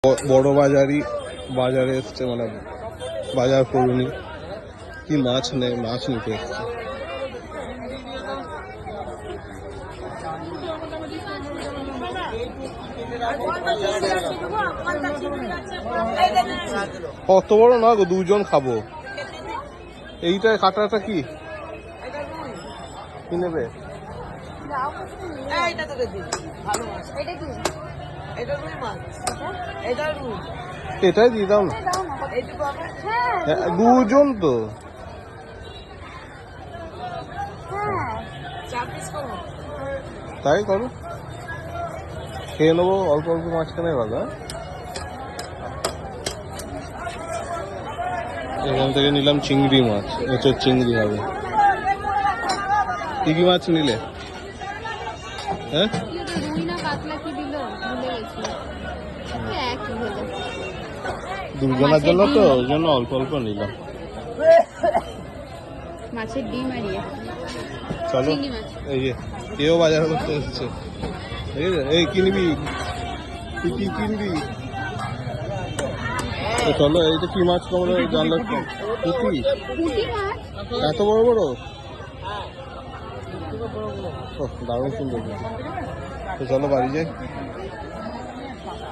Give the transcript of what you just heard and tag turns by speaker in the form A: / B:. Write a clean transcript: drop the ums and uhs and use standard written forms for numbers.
A: বড় বাজারে এসছে, মানে বাজার করুনি কি মাছ নেই, মাছ নিতে এসছে। কত বড় না গো, দুজন খাবো। এইটা কাটাটা কি কি নেবে? এটাই দিয়ে দাও না, দুজন তো। তাই করো, খেয়ে নেবো অল্প অল্প মাঝখানে ভালো। এখান থেকে নিলাম চিংড়ি মাছ, এঁচোর চিংড়ি হবে। কি কি মাছ নিলে? হ্যাঁ, দুজনের জন্য তো, ওই জন্য অল্প অল্প নিলাম।
B: মাছের ডিম আর
A: চলো, এই যে কেউ বাজার করতে এসছে, ঠিক আছে? এই কিনবি, তুই কি কিনবি? চলো, এইটা কি মাছ তোমরা জানলে? পুঁটি, এত বড় বড়, দারুণ সুন্দর। তো চলো বাড়ি যাই।